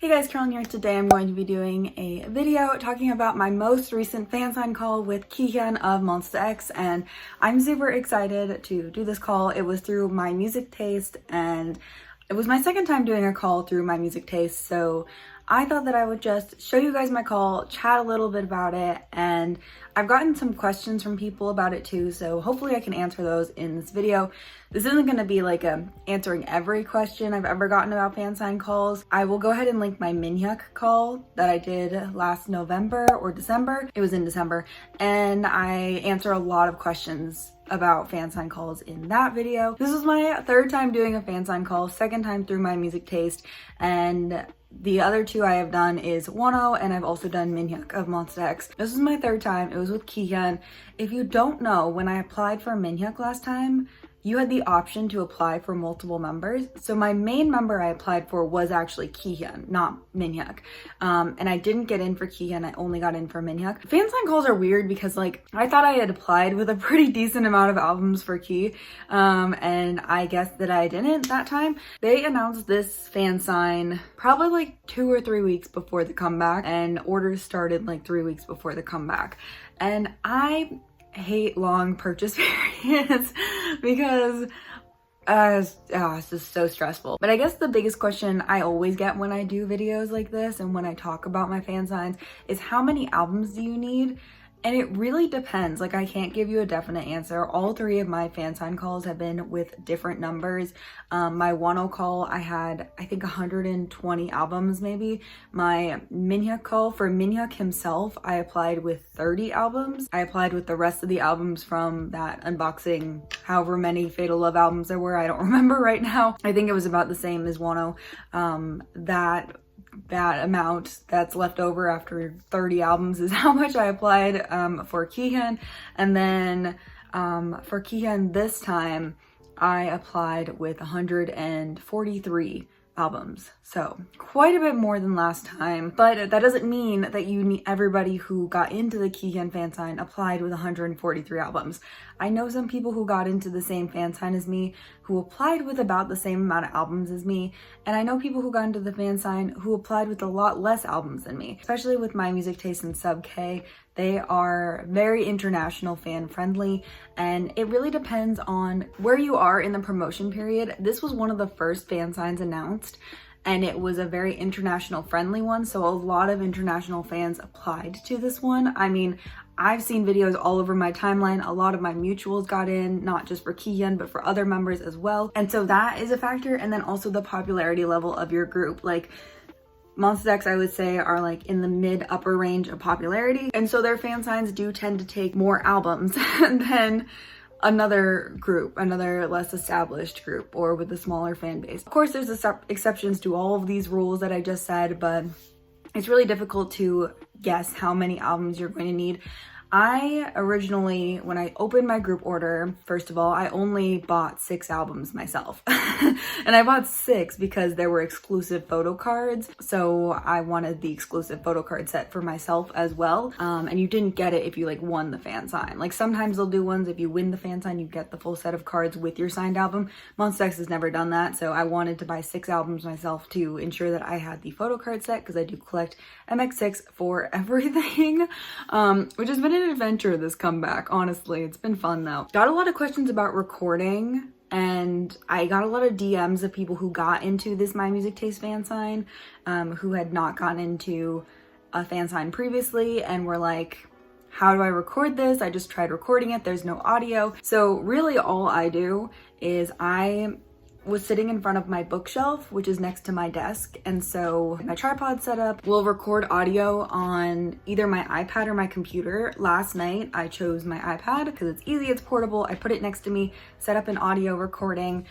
Hey guys, Kihyun here. Today I'm going to be doing a video talking about my most recent fan sign call with Kihyun of Monsta X, and I'm super excited to do this call. It was through My Music Taste, and it was my second time doing a call through My Music Taste, so I thought that I would just show you guys my call, chat a little bit about it, and I've gotten some questions from people about it too, so hopefully I can answer those in this video. This isn't going to be like answering every question I've ever gotten about fan sign calls. I will go ahead and link my Minhyuk call that I did last November or December. It was in December, and I answer a lot of questions about fan sign calls in that video. This was my third time doing a fan sign call, second time through My Music Taste, and the other two I have done is Wano, and I've also done Minhyuk of Monsta X. This was my third time. It was with Kihyun. If you don't know, when I applied for Minhyuk last time, you had the option to apply for multiple members. So my main member I applied for was actually Kihyun, not Minhyuk. And I didn't get in for Kihyun, I only got in for Minhyuk. Fan sign calls are weird because like, I thought I had applied with a pretty decent amount of albums for Ki, and I guess that I didn't that time. They announced this fan sign probably like 2 or 3 weeks before the comeback, and orders started like 3 weeks before the comeback. And I hate long purchase periods because it's just so stressful. But I guess the biggest question I always get when I do videos like this and when I talk about my fan signs is, how many albums do you need? And it really depends. Like, I can't give you a definite answer. All three of my fan sign calls have been with different numbers. My Wano call, I had, I think 120 albums maybe. My Minhyuk call, for Minhyuk himself, I applied with 30 albums. I applied with the rest of the albums from that unboxing, however many Fatal Love albums there were, I don't remember right now. I think it was about the same as Wano. That amount that's left over after 30 albums is how much I applied for Kihyun. And then for Kihyun this time, I applied with 143 albums. So quite a bit more than last time, but that doesn't mean that you need everybody who got into the Kihyun fan sign applied with 143 albums. I know some people who got into the same fan sign as me who applied with about the same amount of albums as me, and I know people who got into the fan sign who applied with a lot less albums than me. Especially with My Music Taste and Sub K, they are very international fan friendly, and it really depends on where you are in the promotion period. This was one of the first fan signs announced, and it was a very international friendly one, so a lot of international fans applied to this one. I mean, I've seen videos all over my timeline. A lot of my mutuals got in, not just for Kihyun, but for other members as well. And so that is a factor. And then also the popularity level of your group. Like, Monsta X, I would say, are like in the mid upper range of popularity. And so their fan signs do tend to take more albums than another group, another less established group, or with a smaller fan base. Of course, there's exceptions to all of these rules that I just said, but it's really difficult to guess how many albums you're going to need. I originally, when I opened my group order, first of all, I only bought 6 albums myself. And I bought 6 because there were exclusive photo cards. So I wanted the exclusive photo card set for myself as well. And you didn't get it if you like won the fan sign. Like, sometimes they'll do ones if you win the fan sign, you get the full set of cards with your signed album. Monsta X has never done that. So I wanted to buy 6 albums myself to ensure that I had the photo card set, because I do collect MX6 for everything, which has been an adventure, this comeback. Honestly, it's been fun though. Got a lot of questions about recording, and I got a lot of DMs of people who got into this My Music Taste fan sign, who had not gotten into a fan sign previously and were like, how do I record this? I just tried recording it, there's no audio. So really all I do is I was sitting in front of my bookshelf, which is next to my desk, and so my tripod setup will record audio on either my iPad or my computer. Last night I chose my iPad because it's easy, it's portable. I put it next to me, set up an audio recording,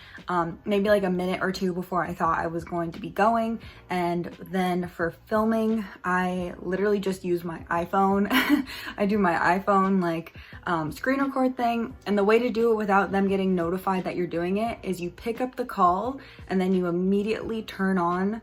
maybe like a minute or two before I thought I was going to be going. And then for filming, I literally just use my iPhone. I do my iPhone like screen record thing, and the way to do it without them getting notified that you're doing it is you pick up the call and then you immediately turn on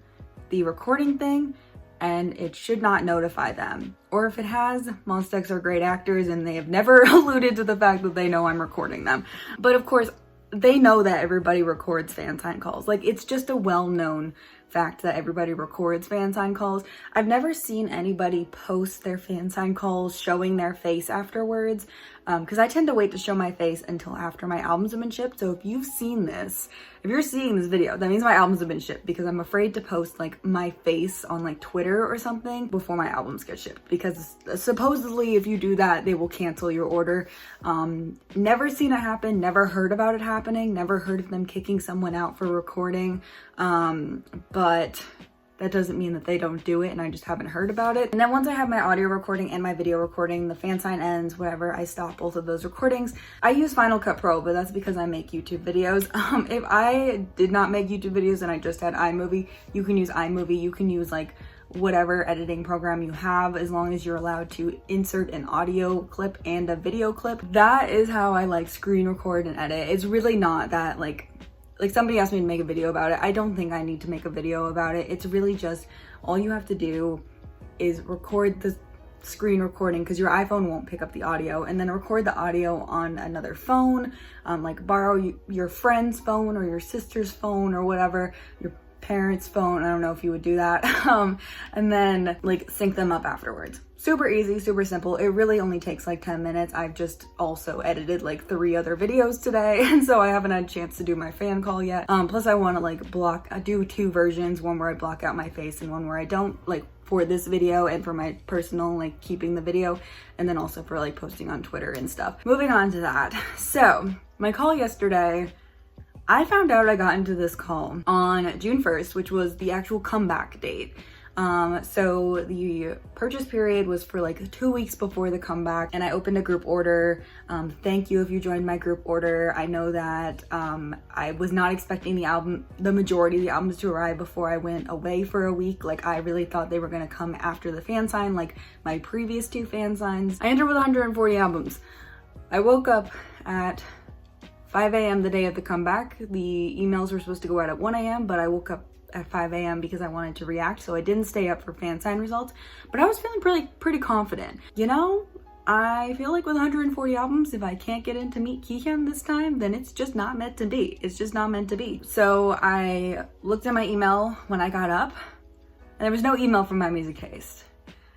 the recording thing, and it should not notify them. Or if it has, Monsta X are great actors and they have never alluded to the fact that they know I'm recording them. But of course, they know that everybody records fan sign calls. Like, it's just a well-known fact that everybody records fan sign calls. I've never seen anybody post their fan sign calls showing their face afterwards, because I tend to wait to show my face until after my albums have been shipped. So if you've seen this, if you're seeing this video, that means my albums have been shipped, because I'm afraid to post like my face on like Twitter or something before my albums get shipped, because supposedly if you do that, they will cancel your order. Never seen it happen, never heard about it happening, never heard of them kicking someone out for recording, but that doesn't mean that they don't do it and I just haven't heard about it. And then once I have my audio recording and my video recording, the fan sign ends, whatever, I stop both of those recordings. I use Final Cut Pro, but that's because I make YouTube videos. If I did not make YouTube videos and I just had iMovie, you can use iMovie, you can use like whatever editing program you have, as long as you're allowed to insert an audio clip and a video clip. That is how I like screen record and edit. It's really not that like somebody asked me to make a video about it. I don't think I need to make a video about it. It's really just, all you have to do is record the screen recording, because your iPhone won't pick up the audio, and then record the audio on another phone, like borrow your friend's phone or your sister's phone or whatever, your parents' phone. I don't know if you would do that. And then like sync them up afterwards. Super easy, super simple. It really only takes like 10 minutes. I've just also edited like 3 other videos today, and so I haven't had a chance to do my fan call yet. Plus I want to like do 2 versions, one where I block out my face and one where I don't, like for this video and for my personal, like keeping the video, and then also for like posting on Twitter and stuff. Moving on to that. So my call yesterday, I found out I got into this call on June 1st, which was the actual comeback date. So the purchase period was for like 2 weeks before the comeback, and I opened a group order. Thank you if you joined my group order. I know that I was not expecting the majority of the albums to arrive before I went away for a week. Like I really thought they were gonna come after the fan sign, like my previous 2 fan signs. I entered with 140 albums. I woke up at 5 a.m. the day of the comeback. The emails were supposed to go out at 1 a.m., but I woke up at 5 a.m. because I wanted to react, so I didn't stay up for fan sign results, but I was feeling pretty confident. You know, I feel like with 140 albums, if I can't get in to meet Kihyun this time, then it's just not meant to be. It's just not meant to be. So I looked at my email when I got up, and there was no email from my music taste.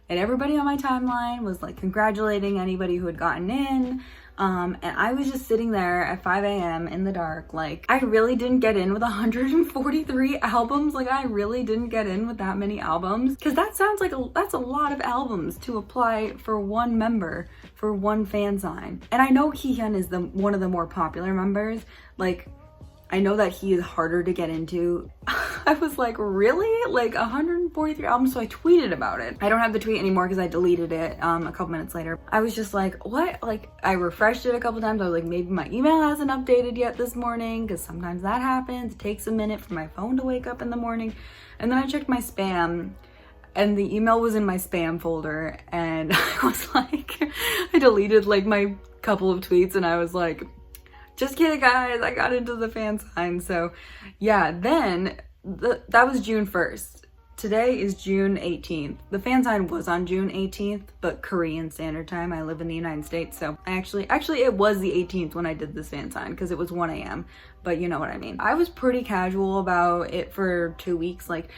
And everybody on my timeline was like congratulating anybody who had gotten in. And I was just sitting there at 5 a.m. in the dark, like, I really didn't get in with 143 albums. Like, I really didn't get in with that many albums. Because that sounds like that's a lot of albums to apply for one member, for one fan sign. And I know Kihyun is one of the more popular members. Like, I know that he is harder to get into. I was like, really? Like 143 albums? So I tweeted about it. I don't have the tweet anymore because I deleted it a couple minutes later. I was just like, what? Like I refreshed it a couple times. I was like, maybe my email hasn't updated yet this morning, because sometimes that happens. It takes a minute for my phone to wake up in the morning. And then I checked my spam, and the email was in my spam folder, and I was like, I deleted like my couple of tweets, and I was like, just kidding guys, I got into the fan sign. So yeah, then that was June 1st. Today is June 18th. The fan sign was on June 18th, but Korean Standard Time. I live in the United States, so actually it was the 18th when I did this fan sign, because it was 1 a.m. But you know what I mean. I was pretty casual about it for 2 weeks. Like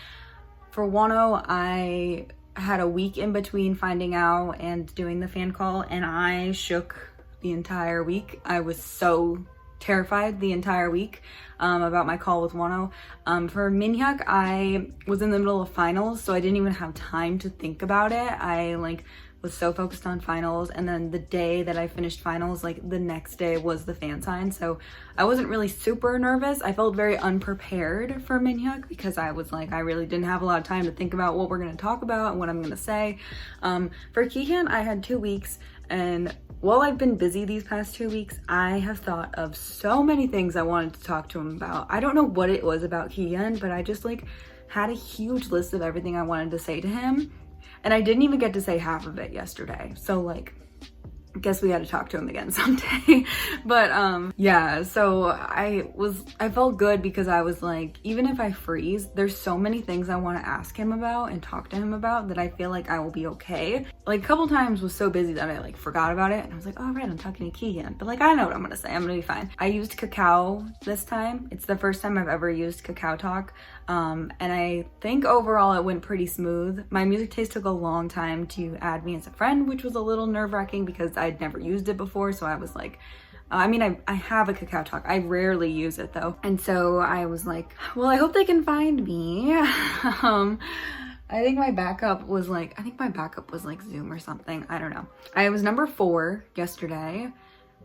for Wano, I had a week in between finding out and doing the fan call, and I shook the entire week. I was so terrified the entire week about my call with Wano. For Minhyuk, I was in the middle of finals, so I didn't even have time to think about it. I like was so focused on finals, and then the day that I finished finals, like the next day was the fan sign, so I wasn't really super nervous. I felt very unprepared for Minhyuk because I was like, I really didn't have a lot of time to think about what we're going to talk about and what I'm going to say. For Kihyun, I had 2 weeks, and while I've been busy these past 2 weeks, I have thought of so many things I wanted to talk to him about. I don't know what it was about Kihyun, but I just like had a huge list of everything I wanted to say to him. And I didn't even get to say half of it yesterday. So like, guess we had to talk to him again someday. But yeah, so I felt good because I was like, even if I freeze, there's so many things I want to ask him about and talk to him about that I feel like I will be okay. Like a couple times was so busy that I like forgot about it, and I was like, oh right, I'm talking to Kihyun, but like I know what I'm gonna say, I'm gonna be fine. I used Kakao this time. It's the first time I've ever used Kakao Talk. And I think overall it went pretty smooth. My music taste took a long time to add me as a friend, which was a little nerve-wracking because I'd never used it before. So I was like, I mean, I have a Kakao Talk. I rarely use it though. And so I was like, well, I hope they can find me. I think my backup was like Zoom or something. I don't know. I was number 4 yesterday,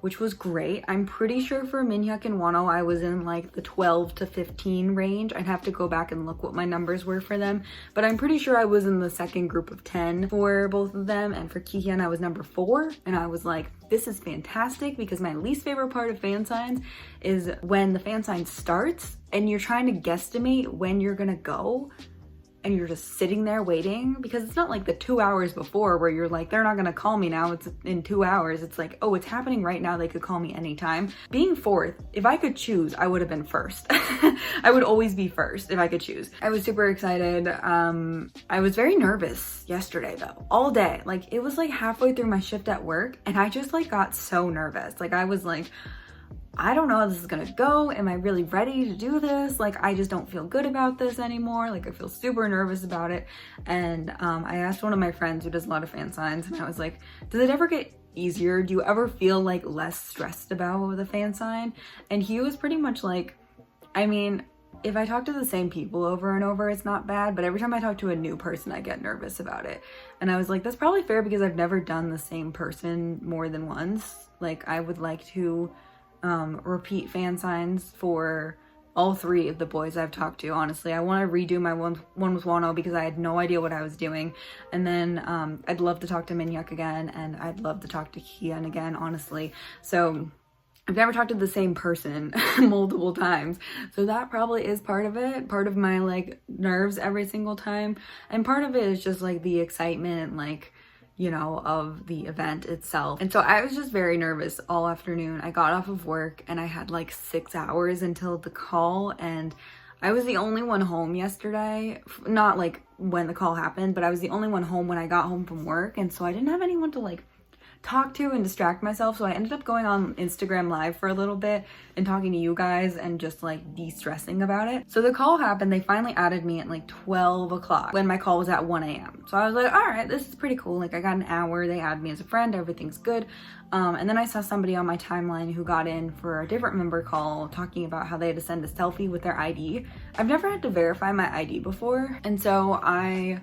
which was great. I'm pretty sure for Minhyuk and Wano, I was in like the 12 to 15 range. I'd have to go back and look what my numbers were for them, but I'm pretty sure I was in the second group of 10 for both of them. And for Kihyun, I was number 4, and I was like, this is fantastic, because my least favorite part of Fansigns is when the Fansign starts and you're trying to guesstimate when you're gonna go, and you're just sitting there waiting, because it's not like the 2 hours before where you're like, they're not gonna call me now, it's in 2 hours. It's like, oh, it's happening right now, they could call me anytime. Being 4th, if I could choose, I would have been 1st. I would always be 1st if I could choose. I was super excited. I was very nervous yesterday though, all day. Like it was like halfway through my shift at work, and I just like got so nervous. Like I was like, I don't know how this is gonna go. Am I really ready to do this? Like, I just don't feel good about this anymore. Like, I feel super nervous about it. And I asked one of my friends who does a lot of fan signs, and I was like, does it ever get easier? Do you ever feel like less stressed about the fan sign? And he was pretty much like, I mean, if I talk to the same people over and over, it's not bad, but every time I talk to a new person, I get nervous about it. And I was like, that's probably fair, because I've never done the same person more than once. Like, I would like to repeat fan signs for all 3 of the boys I've talked to. Honestly, I want to redo my one with Wano, because I had no idea what I was doing. And then I'd love to talk to Minhyuk again, and I'd love to talk to Kihyun again, honestly. So I've never talked to the same person multiple times, so that probably is part of it, part of my like nerves every single time. And part of it is just like the excitement, like, you know, of the event itself. And so I was just very nervous all afternoon. I got off of work and I had like 6 hours until the call, and I was the only one home yesterday. Not like when the call happened, but I was the only one home when I got home from work, and so I didn't have anyone to like talk to and distract myself. So I ended up going on Instagram Live for a little bit and talking to you guys and just like de-stressing about it. So the call happened. They finally added me at like 12 o'clock when my call was at 1 a.m. So I was like, all right, this is pretty cool. Like I got an hour. They added me as a friend. Everything's good. And then I saw somebody on my timeline who got in for a different member call talking about how they had to send a selfie with their ID. I've never had to verify my ID before. And so I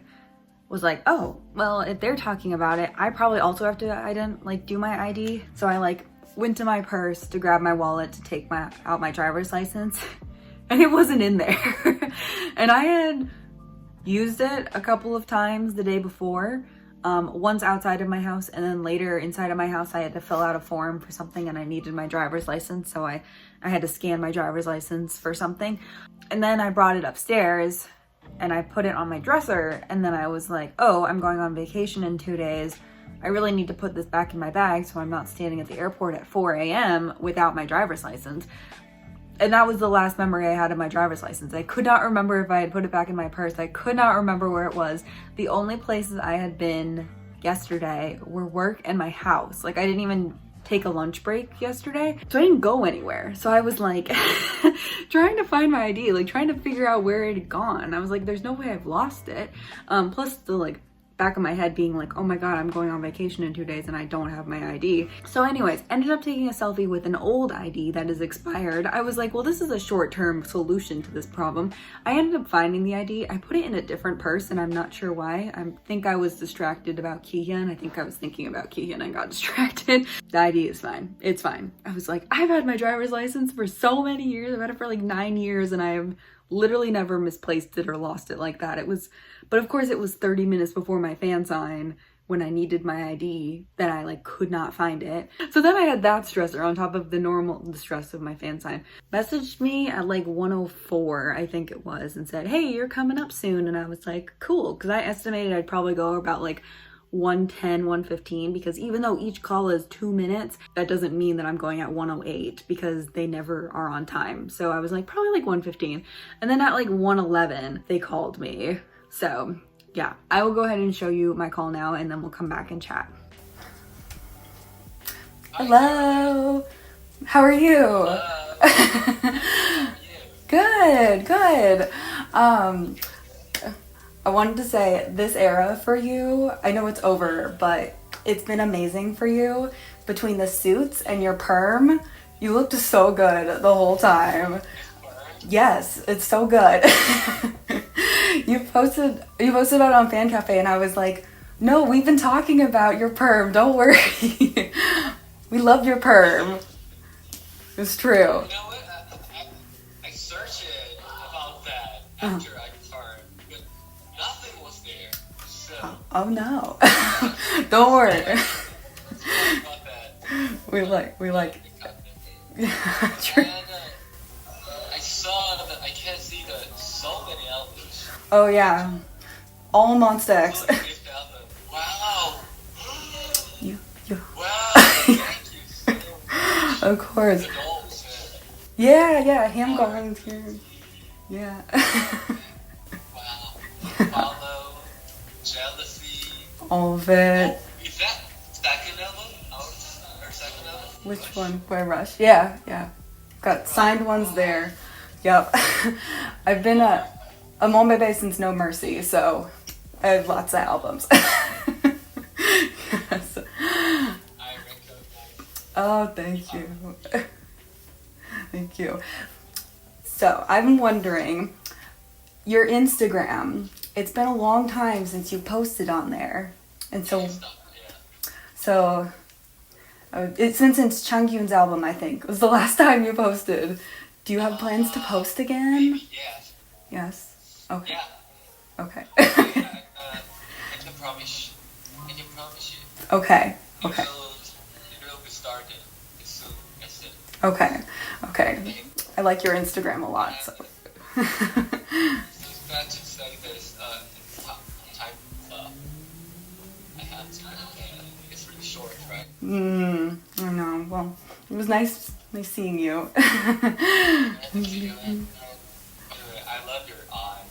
was like, oh, well, if they're talking about it, I probably also have to do my ID. So I like went to my purse to grab my wallet to take out my driver's license, and it wasn't in there. And I had used it a couple of times the day before, once outside of my house, and then later inside of my house I had to fill out a form for something, and I needed my driver's license, so I had to scan my driver's license for something. And then I brought it upstairs and I put it on my dresser, and then I was like, oh, I'm going on vacation in 2 days. I really need to put this back in my bag so I'm not standing at the airport at 4 a.m. without my driver's license. And that was the last memory I had of my driver's license. I could not remember if I had put it back in my purse. I could not remember where it was. The only places I had been yesterday were work and my house. Like I didn't even take a lunch break yesterday, so I didn't go anywhere. So I was like trying to find my ID, like trying to figure out where it had gone. I was like, there's no way I've lost it. Plus the like back of my head being like, oh my god, I'm going on vacation in 2 days and I don't have my ID. So anyways, ended up taking a selfie with an old ID that is expired. I was like, well, this is a short-term solution to this problem. I ended up finding the ID. I put it in a different purse, and I'm not sure why. I think I was distracted about Kihyun. I think I was thinking about Kihyun and got distracted. The ID is fine. It's fine. I was like, I've had my driver's license for so many years. I've had it for like 9 years, and I have literally never misplaced it or lost it like that. But of course it was 30 minutes before my fan sign when I needed my ID that I like could not find it. So then I had that stressor on top of the stress of my fan sign. Messaged me at like 1:04, I think it was, and said, hey, you're coming up soon. And I was like, cool, because I estimated I'd probably go about like 110, 115, because even though each call is 2 minutes, that doesn't mean that I'm going at 108 because they never are on time. So I was like, probably like 115. And then at like 111, they called me. So yeah, I will go ahead and show you my call now and then we'll come back and chat. Hello. How are you? Good, good. I wanted to say this era for you, I know it's over, but it's been amazing for you. Between the suits and your perm, you looked so good the whole time. Yes, it's so good. You posted it on Fan Cafe and I was like, no, we've been talking about your perm, don't worry. We love your perm. It's true. You know what? I searched about that after I started, but nothing was there. So. Oh no. Don't worry. About that. We like. Yeah, true. And I saw that I can't see so many albums. Oh yeah. All Monsta X. Wow. You. Wow. Thank you so much. Of course. The goals, Yeah, him going here. Yeah. wow. Follow, Jealousy. All of it. Is that second album? Our second album? Which one? Boy Rush. Yeah. Got signed ones there. Yep. I've been a Mon Bébé since No Mercy, so I have lots of albums. Yes. Oh, thank you. Thank you. So, I'm wondering, your Instagram, it's been a long time since you posted on there. And since it's Changyun's album, I think, was the last time you posted. Do you have plans to post again? Maybe, yes. Yes? Okay. Yeah. Okay. I can promise you. Okay. It will be started soon. That's it. Okay. I like your Instagram a lot, so. It's bad to say this time I have to. It's really short, right? I know. Well, it was nice seeing you. Thank you. I love your eye.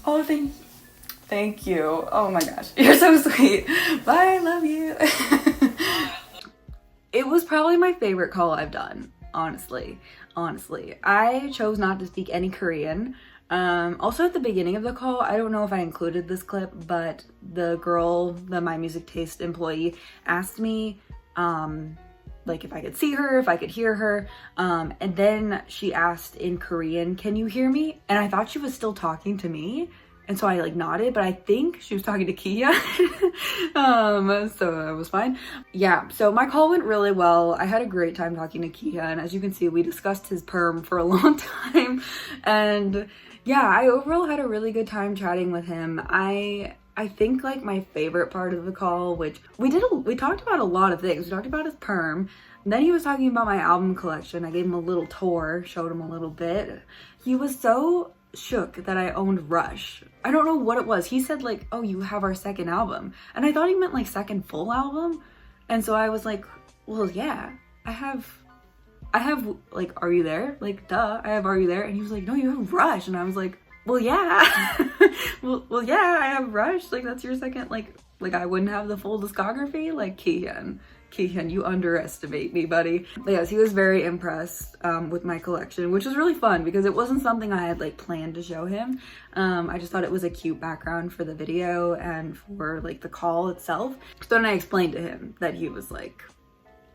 Oh, thank you. Oh my gosh, you're so sweet. Bye, I love you. It was probably my favorite call I've done, honestly. I chose not to speak any Korean. Also at the beginning of the call, I don't know if I included this clip, but the girl, the My Music Taste employee, asked me like if I could see her, if I could hear her, and then she asked in Korean, "Can you hear me?" And I thought she was still talking to me, and so I like nodded, but I think she was talking to Kihyun. So it was fine. Yeah, so my call went really well. I had a great time talking to Kihyun. As you can see, we discussed his perm for a long time, and yeah, I overall had a really good time chatting with him. I think like my favorite part of the call, which we talked about a lot of things. We talked about his perm. Then he was talking about my album collection. I gave him a little tour, showed him a little bit. He was so shook that I owned Rush. I don't know what it was. He said like, "Oh, you have our second album." And I thought he meant like second full album. And so I was like, "Well, yeah, I have like, Are You There? Like, duh, I have Are You There?" And he was like, "No, you have Rush." And I was like, well, yeah. well, yeah, I have Rush. Like, that's your second, like I wouldn't have the full discography? Like, Kihyun, you underestimate me, buddy. But yes, he was very impressed with my collection, which was really fun because it wasn't something I had like planned to show him. I just thought it was a cute background for the video and for like the call itself. So then I explained to him that he was like,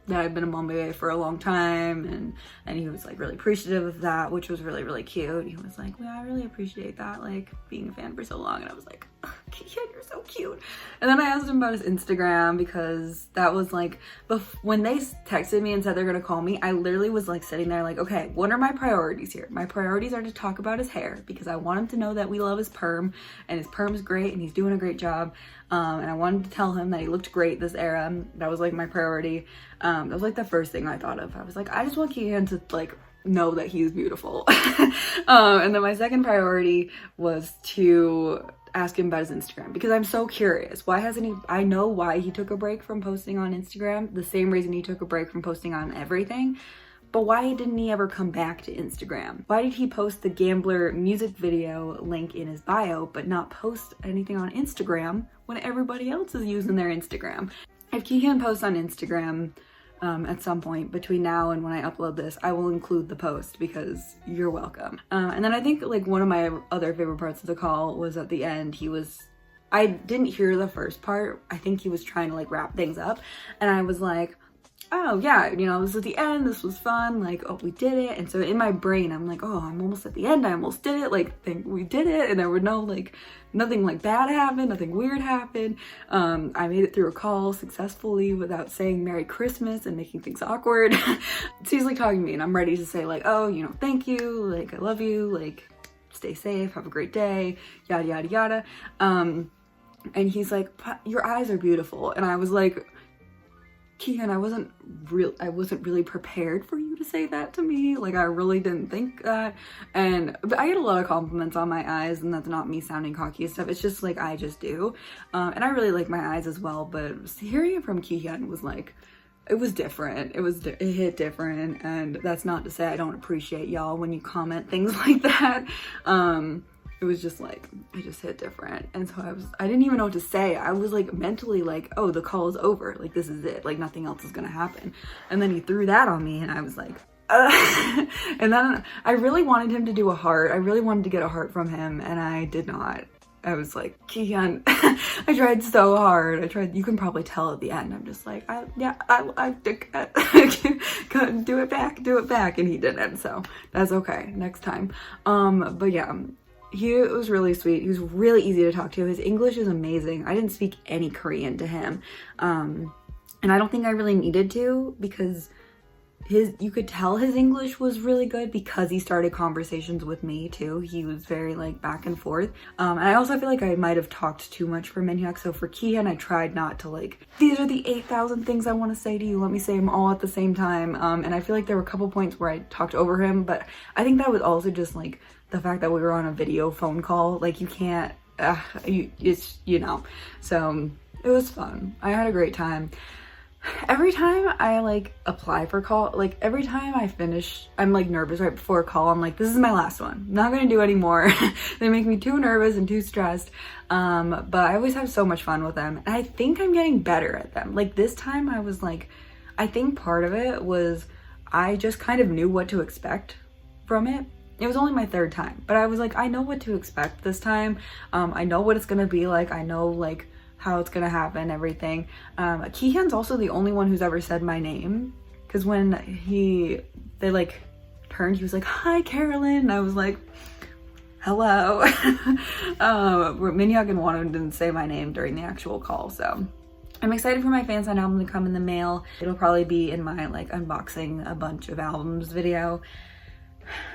that I've been a Mon Bébé for a long time, and he was like really appreciative of that, which was really, really cute. He was like, "Well, I really appreciate that, like being a fan for so long." And I was like, "Kihyun, you're so cute." And then I asked him about his Instagram because that was like, when they texted me and said they're gonna call me, I literally was like sitting there like, okay, what are my priorities here? My priorities are to talk about his hair because I want him to know that we love his perm and his perm's great and he's doing a great job. And I wanted to tell him that he looked great this era. That was like my priority. That was like the first thing I thought of. I was like, I just want Kihyun to like know that he's beautiful. And then my second priority was to ask him about his Instagram, because I'm so curious. Why hasn't he? I know why he took a break from posting on Instagram, the same reason he took a break from posting on everything. But why didn't he ever come back to Instagram? Why did he post the Gambler music video link in his bio, but not post anything on Instagram when everybody else is using their Instagram? If Kihyun posts on Instagram at some point between now and when I upload this, I will include the post, because you're welcome. And then I think like one of my other favorite parts of the call was at the end. I didn't hear the first part. I think he was trying to like wrap things up, and I was like, oh yeah, you know, this is the end, this was fun, like, oh, we did it. And so in my brain, I'm like, oh, I'm almost at the end, I almost did it, like, think we did it. And there were nothing like bad happened, nothing weird happened. I made it through a call successfully without saying Merry Christmas and making things awkward. So he's like talking to me, and I'm ready to say like, oh, you know, thank you, like, I love you, like, stay safe, have a great day, yada, yada, yada. And he's like, your eyes are beautiful. And I was like, Kihyun, I wasn't really prepared for you to say that to me. Like, I really didn't think that. But I get a lot of compliments on my eyes, and that's not me sounding cocky and stuff. It's just like, I just do. And I really like my eyes as well, but hearing it from Kihyun was like, it was different. It hit different. And that's not to say I don't appreciate y'all when you comment things like that. It was just like, it just hit different. And so I didn't even know what to say. I was like mentally like, oh, the call is over. Like, this is it. Like, nothing else is gonna happen. And then he threw that on me, and I was like, and then I really wanted him to do a heart. I really wanted to get a heart from him, and I did not. I was like, Kihyun, I tried so hard. You can probably tell at the end. I'm just like, I do it back. And he didn't, so that's okay, next time. But yeah. He was really sweet. He was really easy to talk to. His English is amazing. I didn't speak any Korean to him. And I don't think I really needed to, because you could tell his English was really good because he started conversations with me too. He was very like back and forth. And I also feel like I might have talked too much for Minhyuk. So for Kihyun, I tried not to like, these are the 8,000 things I want to say to you, let me say them all at the same time. And I feel like there were a couple points where I talked over him, but I think that was also just like the fact that we were on a video phone call. Like, you can't, it's, you know. So it was fun. I had a great time. Every time I like apply for call, like every time I finish, I'm like nervous right before a call. I'm like, this is my last one. I'm not gonna do any more. They make me too nervous and too stressed. But I always have so much fun with them. And I think I'm getting better at them. Like this time I was like, I think part of it was I just kind of knew what to expect from it. It was only my third time, but I was like, I know what to expect this time. I know what it's gonna be like. I know like how it's gonna happen, everything. Kihyun's also the only one who's ever said my name, because when they like turned, he was like, hi Carolyn, and I was like, hello. Minhyuk and Wonu didn't say my name during the actual call, so I'm excited for my Fansign album to come in the mail. It'll probably be in my like unboxing a bunch of albums video.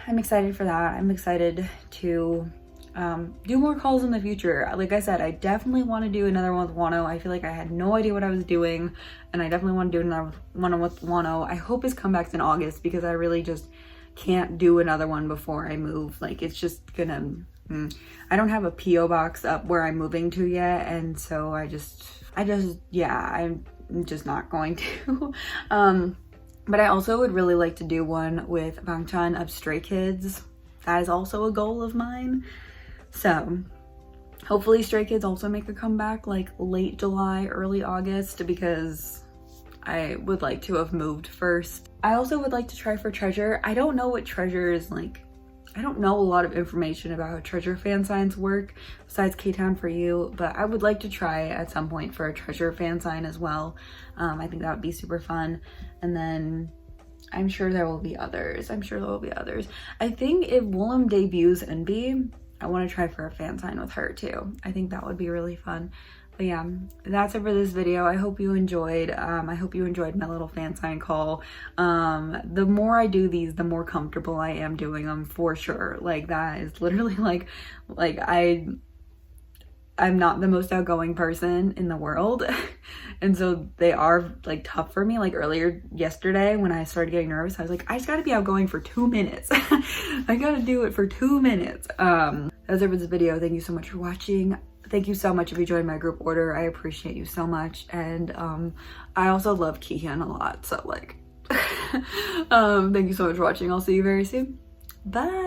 I'm excited for that. I'm excited to do more calls in the future. Like I said, I definitely want to do another one with Wonu. I feel like I had no idea what I was doing, and I definitely want to do another one with Wonu. I hope his comeback's in August, because I really just can't do another one before I move. Like, it's just gonna, I don't have a PO box up where I'm moving to yet, and so I'm just not going to. But I also would really like to do one with Bangchan of Stray Kids. That is also a goal of mine. So hopefully Stray Kids also make a comeback like late July, early August, because I would like to have moved first. I also would like to try for Treasure. I don't know what Treasure is like. I don't know a lot of information about how Treasure fan signs work besides K-Town for You, but I would like to try at some point for a Treasure fan sign as well. I think that would be super fun. And then I'm sure there will be others. I think if Woollim debuts NB, I want to try for a fan sign with her too. I think that would be really fun. But yeah, that's it for this video. I hope you enjoyed. I hope you enjoyed my little fan sign call. The more I do these, the more comfortable I am doing them, for sure. Like, that is literally like I'm not the most outgoing person in the world. And so they are like tough for me. Like earlier yesterday when I started getting nervous, I was like, I just gotta be outgoing for 2 minutes. I gotta do it for 2 minutes. That's it for this video. Thank you so much for watching. Thank you so much if you joined my group order. I appreciate you so much. And I also love Kihyun a lot. So like, thank you so much for watching. I'll see you very soon. Bye.